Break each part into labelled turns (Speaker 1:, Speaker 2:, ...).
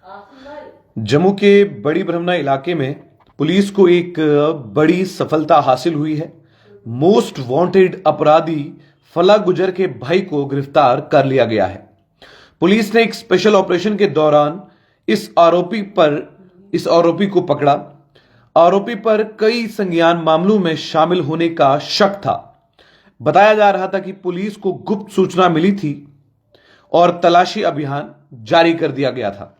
Speaker 1: जम्मू के बड़ी ब्रह्मना इलाके में पुलिस को एक बड़ी सफलता हासिल हुई है। मोस्ट वांटेड अपराधी फला गुजर के भाई को गिरफ्तार कर लिया गया है। पुलिस ने एक स्पेशल ऑपरेशन के दौरान इस आरोपी को पकड़ा। आरोपी पर कई संज्ञान मामलों में शामिल होने का शक था। बताया जा रहा था कि पुलिस को गुप्त सूचना मिली थी और तलाशी अभियान जारी कर दिया गया था।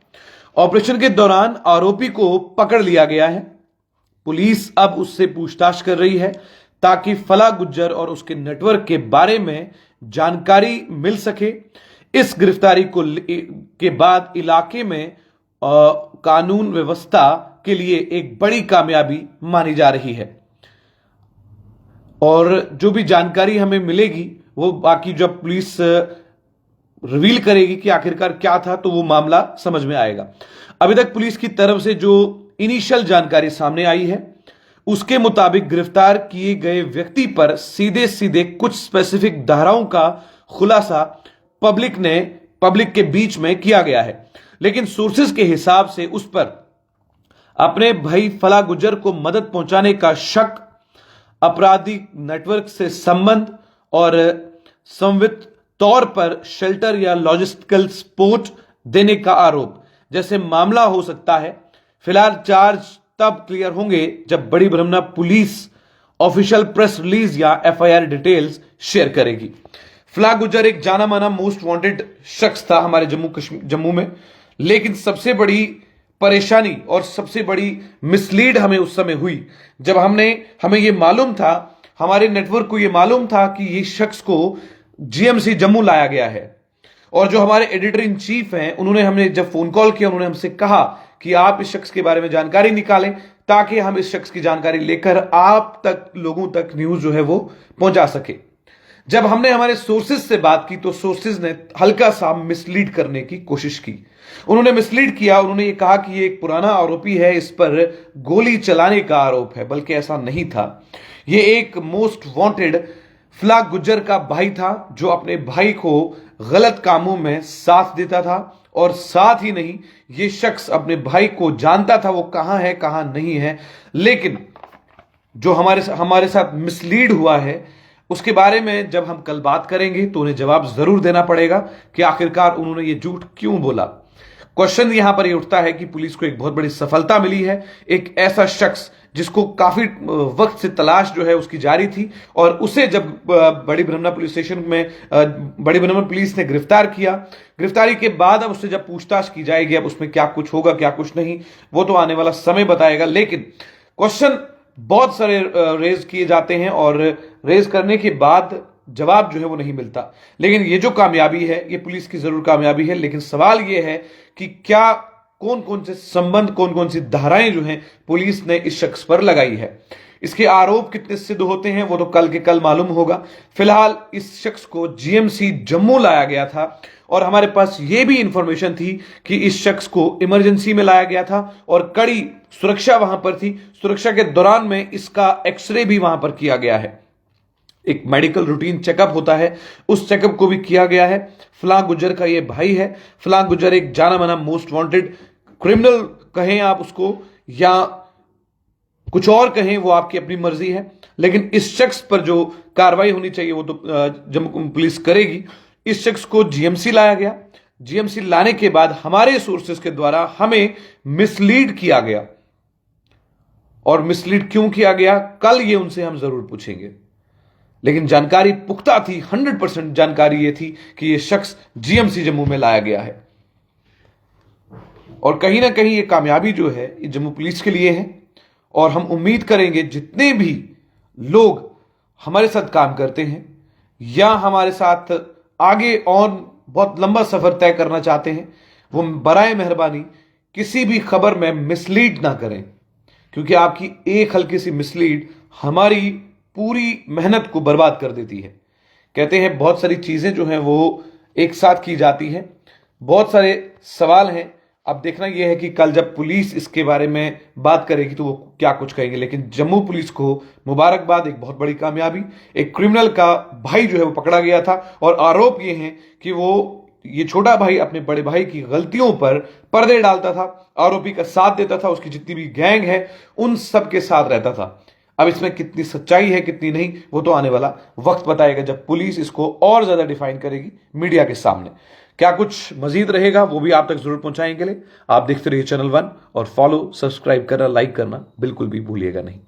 Speaker 1: ऑपरेशन के दौरान आरोपी को पकड़ लिया गया है। पुलिस अब उससे पूछताछ कर रही है ताकि फला गुज्जर और उसके नेटवर्क के बारे में जानकारी मिल सके। इस गिरफ्तारी के बाद इलाके में कानून व्यवस्था के लिए एक बड़ी कामयाबी मानी जा रही है और जो भी जानकारी हमें मिलेगी वो बाकी जब पुलिस रिवील करेगी कि आखिरकार क्या था तो वो मामला समझ में आएगा। अभी तक पुलिस की तरफ से जो इनिशियल जानकारी सामने आई है उसके मुताबिक गिरफ्तार किए गए व्यक्ति पर सीधे सीधे कुछ स्पेसिफिक धाराओं का खुलासा पब्लिक के बीच में किया गया है, लेकिन सोर्सेज के हिसाब से उस पर अपने भाई फला गुज्जर को मदद पहुंचाने का शक, आपराधिक नेटवर्क से संबंध और संवित तौर पर शेल्टर या लॉजिस्टिकल सपोर्ट देने का आरोप जैसे मामला हो सकता है। फिलहाल चार्ज तब क्लियर होंगे जब बड़ी ब्रह्मना पुलिस ऑफिशियल प्रेस रिलीज या एफआईआर डिटेल्स शेयर करेगी। फला गुज्जर एक जाना माना मोस्ट वांटेड शख्स था हमारे जम्मू में, लेकिन सबसे बड़ी परेशानी और सबसे बड़ी मिसलीड हमें उस समय हुई जब हमें यह मालूम था, हमारे नेटवर्क को यह मालूम था कि यह शख्स को जीएमसी जम्मू लाया गया है। और जो हमारे एडिटर इन चीफ हैं उन्होंने हमें जब फोन कॉल किया उन्होंने हमसे कहा कि आप इस शख्स के बारे में जानकारी निकालें ताकि हम इस शख्स की जानकारी लेकर आप तक लोगों तक न्यूज जो है वो पहुंचा सके। जब हमने हमारे सोर्सेज से बात की तो सोर्सेज ने हल्का सा मिसलीड करने की कोशिश की। उन्होंने मिसलीड किया, उन्होंने ये कहा कि ये एक पुराना आरोपी है, इस पर गोली चलाने का आरोप है, बल्कि ऐसा नहीं था। ये एक मोस्ट वांटेड फला गुज्जर का भाई था जो अपने भाई को गलत कामों में साथ देता था और साथ ही नहीं ये शख्स अपने भाई को जानता था वो कहां है कहां नहीं है। लेकिन जो हमारे साथ मिसलीड हुआ है उसके बारे में जब हम कल बात करेंगे तो उन्हें जवाब जरूर देना पड़ेगा कि आखिरकार उन्होंने ये झूठ क्यों बोला। क्वेश्चन यहां पर ये उठता है कि पुलिस को एक बहुत बड़ी सफलता मिली है। एक ऐसा शख्स जिसको काफी वक्त से तलाश जो है उसकी जारी थी और उसे जब बड़ी ब्रह्मना पुलिस स्टेशन में बड़ी ब्रह्मना पुलिस ने गिरफ्तार किया, गिरफ्तारी के बाद अब उससे जब पूछताछ की जाएगी अब उसमें क्या कुछ होगा क्या कुछ नहीं वो तो आने वाला समय बताएगा। लेकिन क्वेश्चन बहुत सारे रेज किए जाते हैं और रेज करने के बाद जवाब जो है वो नहीं मिलता। लेकिन ये जो कामयाबी है ये पुलिस की जरूर कामयाबी है, लेकिन सवाल ये है कि क्या कौन कौन से संबंध कौन कौन सी धाराएं जो हैं पुलिस ने इस शख्स पर लगाई है, इसके आरोप कितने सिद्ध होते हैं वो तो कल के कल मालूम होगा। फिलहाल इस शख्स को जीएमसी जम्मू लाया गया था और हमारे पास यह भी इंफॉर्मेशन थी कि इस शख्स को इमरजेंसी में लाया गया था और कड़ी सुरक्षा वहां पर थी। सुरक्षा के दौरान में इसका एक्सरे भी वहां पर किया गया है, एक मेडिकल रूटीन चेकअप होता है उस चेकअप को भी किया गया है। फला गुज्जर का ये भाई है। फला गुज्जर एक जाना माना मोस्ट वांटेड क्रिमिनल कहें आप उसको या कुछ और कहें वो आपकी अपनी मर्जी है, लेकिन इस शख्स पर जो कार्रवाई होनी चाहिए वो तो जम्मू पुलिस करेगी। इस शख्स को जीएमसी लाया गया। जीएमसी लाने के बाद हमारे सोर्सेज के द्वारा हमें मिसलीड किया गया और मिसलीड क्यों किया गया कल ये उनसे हम जरूर पूछेंगे, लेकिन जानकारी पुख्ता थी। 100% जानकारी यह थी कि यह शख्स जीएमसी जम्मू में लाया गया है और कहीं ना कहीं यह कामयाबी जो है ये जम्मू पुलिस के लिए है और हम उम्मीद करेंगे जितने भी लोग हमारे साथ काम करते हैं या हमारे साथ आगे और बहुत लंबा सफर तय करना चाहते हैं वो बराए मेहरबानी किसी भी खबर में मिसलीड ना करें, क्योंकि आपकी एक हल्की सी मिसलीड हमारी पूरी मेहनत को बर्बाद कर देती है। कहते हैं बहुत सारी चीजें जो हैं वो एक साथ की जाती हैं, बहुत सारे सवाल हैं। अब देखना यह है कि कल जब पुलिस इसके बारे में बात करेगी तो वो क्या कुछ कहेंगे। लेकिन जम्मू पुलिस को मुबारकबाद, एक बहुत बड़ी कामयाबी। एक क्रिमिनल का भाई जो है वो पकड़ा गया था और आरोप ये है कि वो ये छोटा भाई अपने बड़े भाई की गलतियों पर पर्दे डालता था, आरोपी का साथ देता था, उसकी जितनी भी गैंग है उन सब के साथ रहता था। अब इसमें कितनी सच्चाई है कितनी नहीं, वो तो आने वाला वक्त बताएगा, जब पुलिस इसको और ज्यादा डिफाइन करेगी मीडिया के सामने। क्या कुछ मजीद रहेगा वो भी आप तक जरूर पहुंचाएंगे। आप देखते रहिए चैनल 1 और फॉलो सब्सक्राइब करना, लाइक करना बिल्कुल भी भूलिएगा नहीं।